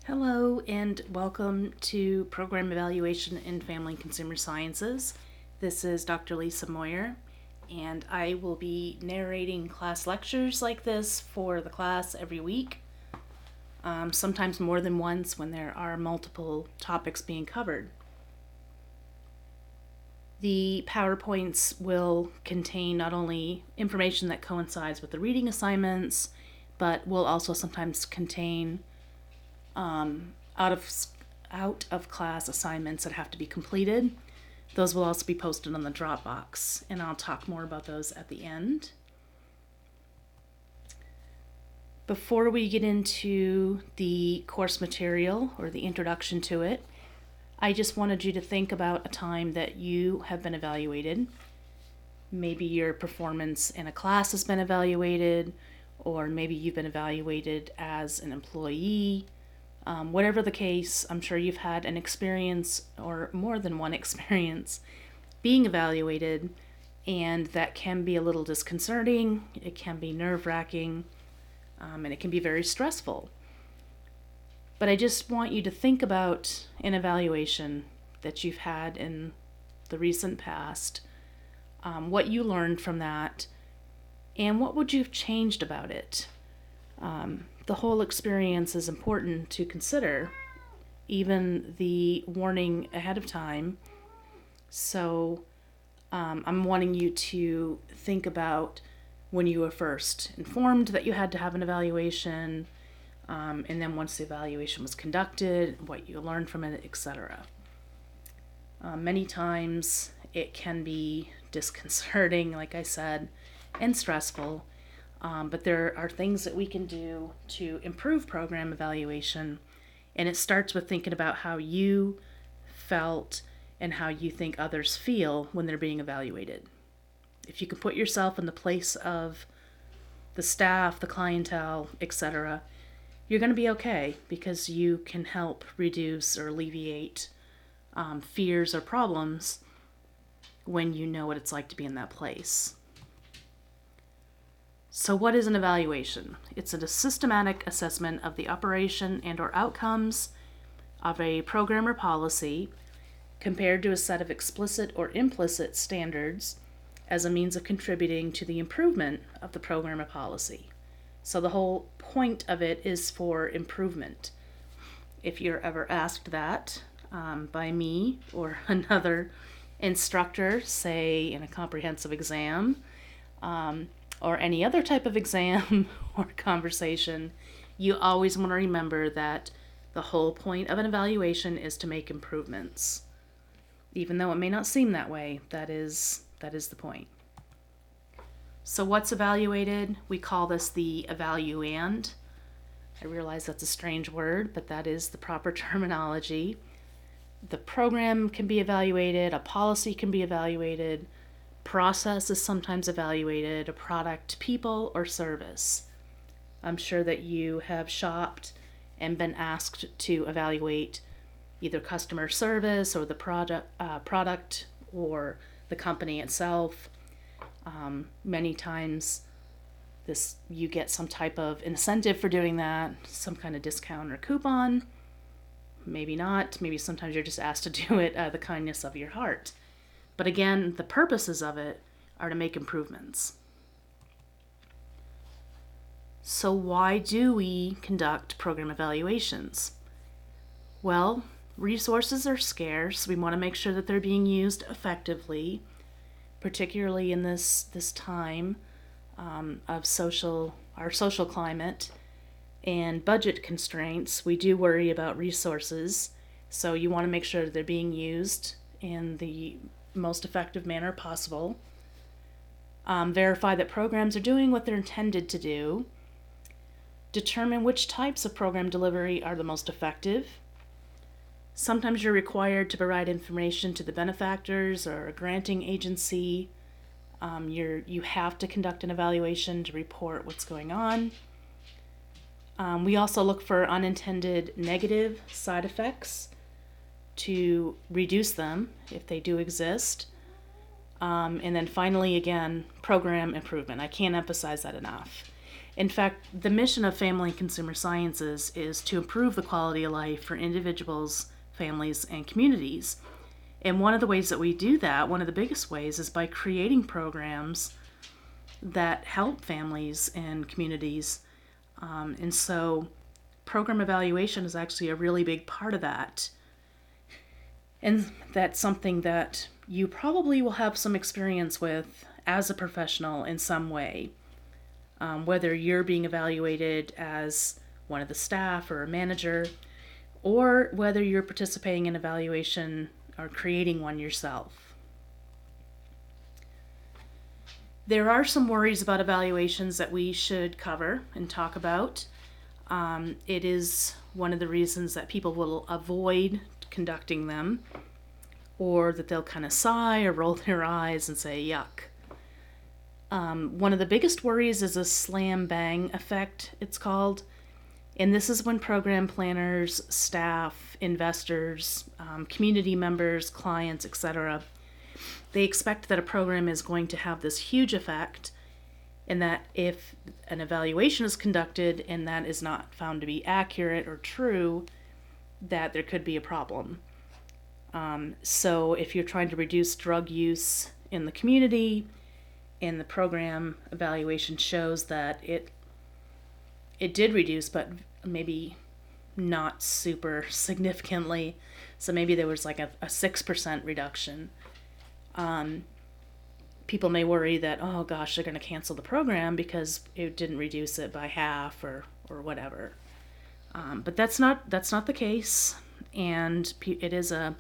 Hello and welcome to Program Evaluation in Family and Consumer Sciences. This is Dr. Lisa Moyer, and I will be narrating class lectures like this for the class every week, sometimes more than once when there are multiple topics being covered. The PowerPoints will contain not only information that coincides with the reading assignments, but will also sometimes contain out of class assignments that have to be completed. Those will also be posted on the Dropbox, and I'll talk more about those at the end. Before we get into the course material or the introduction to it, I just wanted you to think about a time that you have been evaluated. Maybe your performance in a class has been evaluated, or maybe you've been evaluated as an employee. Whatever the case, I'm sure you've had an experience or more than one experience being evaluated, and that can be a little disconcerting, it can be nerve-wracking, and it can be very stressful. But I just want you to think about an evaluation that you've had in the recent past, what you learned from that, and what would you have changed about it. The whole experience is important to consider, even the warning ahead of time. So I'm wanting you to think about when you were first informed that you had to have an evaluation, and then once the evaluation was conducted, what you learned from it, etc. Many times it can be disconcerting, like I said, and stressful. But there are things that we can do to improve program evaluation, and it starts with thinking about how you felt and how you think others feel when they're being evaluated. If you can put yourself in the place of the staff, the clientele, etc., you're going to be okay because you can help reduce or alleviate fears or problems when you know what it's like to be in that place. So what is an evaluation? It's a systematic assessment of the operation and or outcomes of a program or policy compared to a set of explicit or implicit standards as a means of contributing to the improvement of the program or policy. So the whole point of it is for improvement. If you're ever asked that by me or another instructor, say in a comprehensive exam, or any other type of exam or conversation, you always want to remember that the whole point of an evaluation is to make improvements. Even though it may not seem that way, that is the point. So what's evaluated? We call this the evaluand. I realize that's a strange word, but that is the proper terminology. The program can be evaluated, a policy can be evaluated, process is sometimes evaluated, a product, people, or service. I'm sure that you have shopped and been asked to evaluate either customer service or the product or the company itself. Many times you get some type of incentive for doing that, some kind of discount or coupon. Maybe not. Maybe sometimes you're just asked to do it out of the kindness of your heart. But again, the purposes of it are to make improvements. So why do we conduct program evaluations? Well, resources are scarce. We want to make sure that they're being used effectively, particularly in this time of our social climate and budget constraints. We do worry about resources, so you want to make sure that they're being used in the most effective manner possible. Verify that programs are doing what they're intended to do. Determine which types of program delivery are the most effective. Sometimes you're required to provide information to the benefactors or a granting agency. You have to conduct an evaluation to report what's going on. We also look for unintended negative side effects to reduce them if they do exist. And then finally, again, program improvement. I can't emphasize that enough. In fact, the mission of Family and Consumer Sciences is to improve the quality of life for individuals, families, and communities. And one of the ways that we do that, one of the biggest ways, is by creating programs that help families and communities. And so program evaluation is actually a really big part of that. And that's something that you probably will have some experience with as a professional in some way. Whether you're being evaluated as one of the staff or a manager, or whether you're participating in evaluation or creating one yourself. There are some worries about evaluations that we should cover and talk about. It is one of the reasons that people will avoid conducting them, or that they'll kind of sigh or roll their eyes and say, yuck. One of the biggest worries is a slam bang effect, it's called. And this is when program planners, staff, investors, community members, clients, etc., they expect that a program is going to have this huge effect, and that if an evaluation is conducted and that is not found to be accurate or true, that there could be a problem. So if you're trying to reduce drug use in the community, and the program evaluation shows that it did reduce, but maybe not super significantly. So maybe there was like a 6% reduction. People may worry that, oh gosh, they're going to cancel the program because it didn't reduce it by half or whatever. But that's not the case, and it is a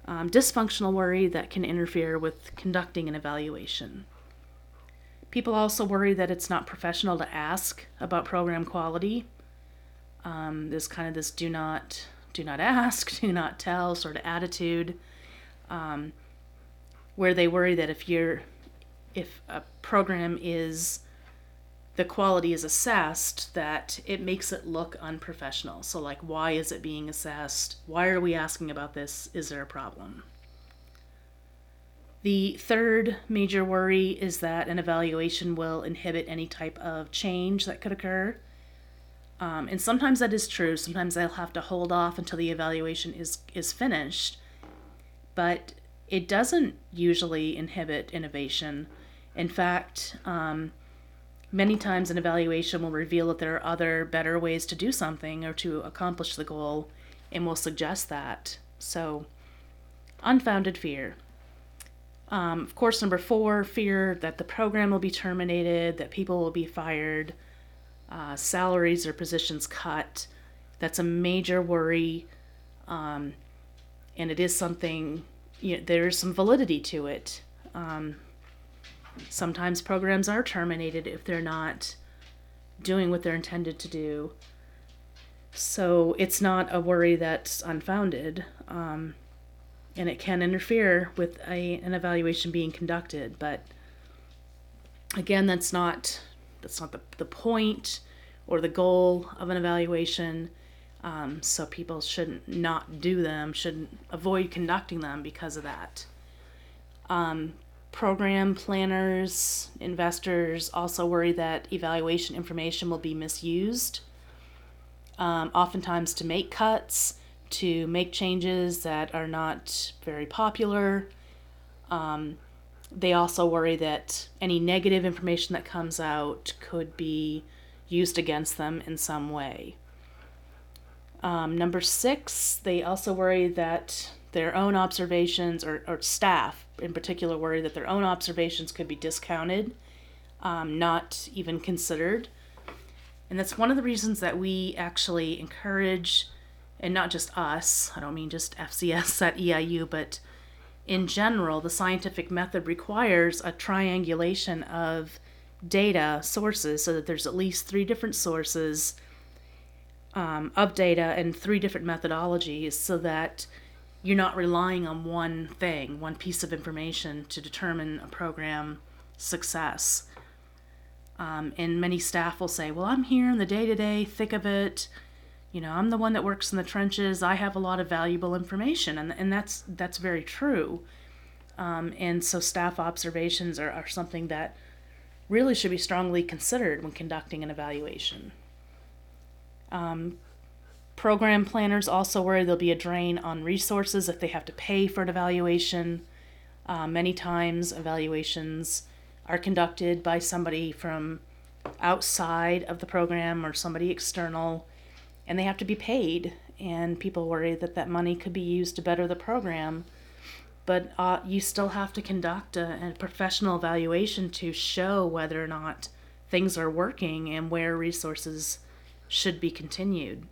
dysfunctional worry that can interfere with conducting an evaluation. People also worry that it's not professional to ask about program quality. There's kind of this do not ask, do not tell sort of attitude, where they worry that if a program the quality is assessed, that it makes it look unprofessional. So like, why is it being assessed? Why are we asking about this? Is there a problem? The third major worry is that an evaluation will inhibit any type of change that could occur. And sometimes that is true. Sometimes they'll have to hold off until the evaluation is finished. But it doesn't usually inhibit innovation. In fact, many times an evaluation will reveal that there are other better ways to do something or to accomplish the goal, and will suggest that. So, unfounded fear. Of course, number 4, fear that the program will be terminated, that people will be fired, salaries or positions cut. That's a major worry, and it is something, there is some validity to it. Sometimes programs are terminated if they're not doing what they're intended to do. So it's not a worry that's unfounded. And it can interfere with an evaluation being conducted. But again, that's not the point or the goal of an evaluation. So people shouldn't not do them, shouldn't avoid conducting them because of that. Program planners, investors also worry that evaluation information will be misused, oftentimes to make cuts, to make changes that are not very popular. They also worry that any negative information that comes out could be used against them in some way. Number 6, they also worry that their own observations, or staff in particular worry that their own observations could be discounted, not even considered. And that's one of the reasons that we actually encourage, and not just us, I don't mean just FCS at EIU, but in general, the scientific method requires a triangulation of data sources so that there's at least 3 different sources of data and 3 different methodologies, so that you're not relying on one thing, one piece of information to determine a program success. And many staff will say, well, I'm here in the day-to-day thick of it. I'm the one that works in the trenches. I have a lot of valuable information, and that's very true. And so staff observations are something that really should be strongly considered when conducting an evaluation. Program planners also worry there'll be a drain on resources if they have to pay for an evaluation. Many times evaluations are conducted by somebody from outside of the program or somebody external, and they have to be paid, and people worry that that money could be used to better the program. But you still have to conduct a professional evaluation to show whether or not things are working and where resources should be continued.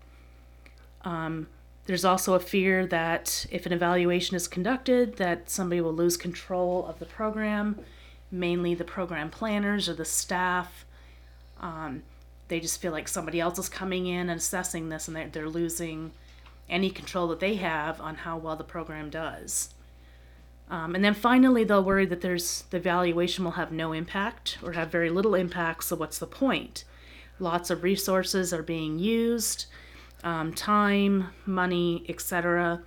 There's also a fear that if an evaluation is conducted, that somebody will lose control of the program, mainly the program planners or the staff. They just feel like somebody else is coming in and assessing this, and they're losing any control that they have on how well the program does. And then finally, they'll worry that the evaluation will have no impact or have very little impact, so what's the point? Lots of resources are being used, time, money, etc.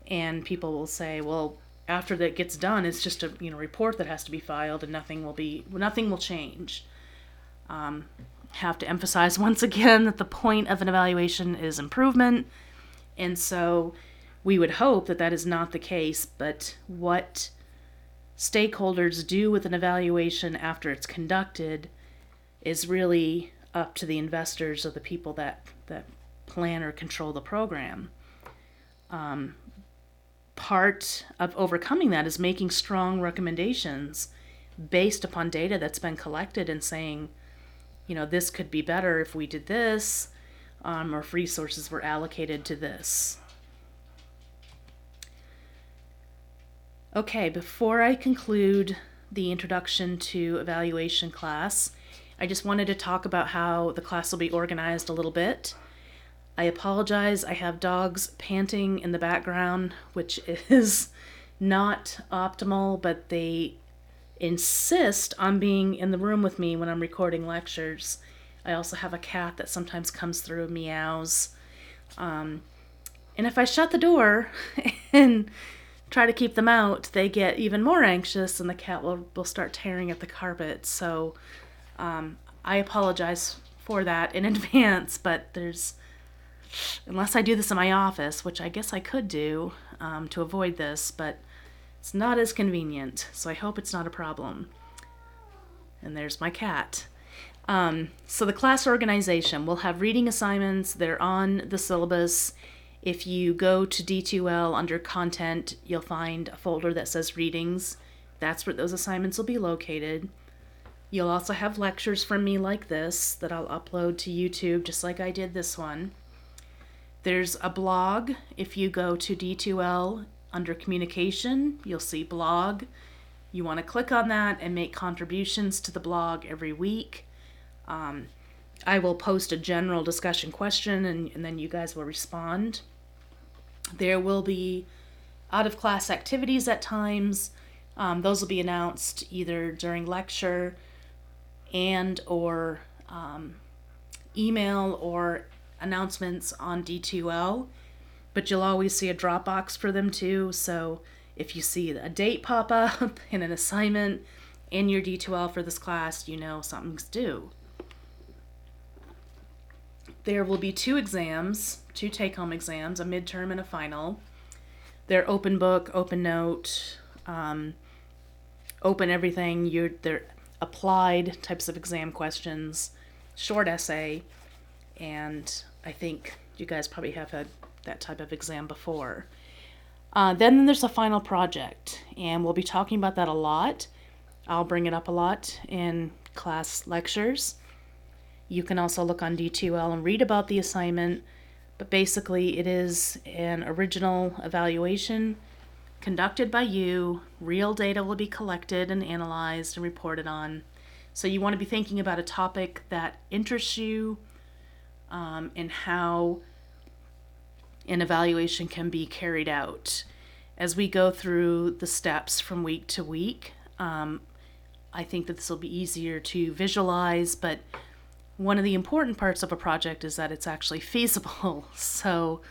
And people will say, well, after that gets done, it's just a report that has to be filed, and nothing will change. Have to emphasize once again that the point of an evaluation is improvement, and so we would hope that that is not the case. But what stakeholders do with an evaluation after it's conducted is really up to the investors or the people that plan or control the program. Part of overcoming that is making strong recommendations based upon data that's been collected and saying, this could be better if we did this, or if resources were allocated to this. Okay, before I conclude the introduction to evaluation class, I just wanted to talk about how the class will be organized a little bit. I apologize, I have dogs panting in the background, which is not optimal, but they insist on being in the room with me when I'm recording lectures. I also have a cat that sometimes comes through and meows. And if I shut the door and try to keep them out, they get even more anxious, and the cat will start tearing at the carpet. So I apologize for that in advance, but unless I do this in my office, which I guess I could do to avoid this, but it's not as convenient, so I hope it's not a problem. And there's my cat. So the class organization, we'll have reading assignments. They're on the syllabus. If you go to D2L under content, you'll find a folder that says readings. That's where those assignments will be located. You'll also have lectures from me like this that I'll upload to YouTube just like I did this one. There's a blog. If you go to D2L under communication, you'll see blog. You want to click on that and make contributions to the blog every week. I will post a general discussion question, and then you guys will respond. There will be out-of-class activities at times. Those will be announced either during lecture and or email or announcements on D2L. But you'll always see a Dropbox for them too. So if you see a date pop up and an assignment in your D2L for this class, you know something's due. There will be 2 exams, 2 take-home exams, a midterm and a final. They're open book, open note, open everything. They're applied types of exam questions, short essay, and I think you guys probably have had that type of exam before. Then there's a final project, and we'll be talking about that a lot. I'll bring it up a lot in class lectures. You can also look on D2L and read about the assignment, but basically it is an original evaluation conducted by you. Real data will be collected and analyzed and reported on. So you want to be thinking about a topic that interests you, and how an evaluation can be carried out. As we go through the steps from week to week, I think that this will be easier to visualize, but one of the important parts of a project is that it's actually feasible. So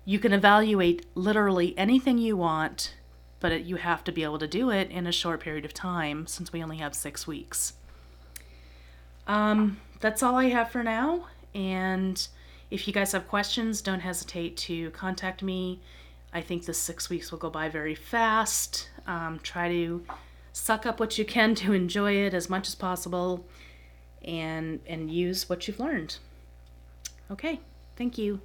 you can evaluate literally anything you want, but you have to be able to do it in a short period of time since we only have 6 weeks. That's all I have for now. And if you guys have questions, don't hesitate to contact me. I think the 6 weeks will go by very fast. Try to suck up what you can to enjoy it as much as possible and use what you've learned. Okay, thank you.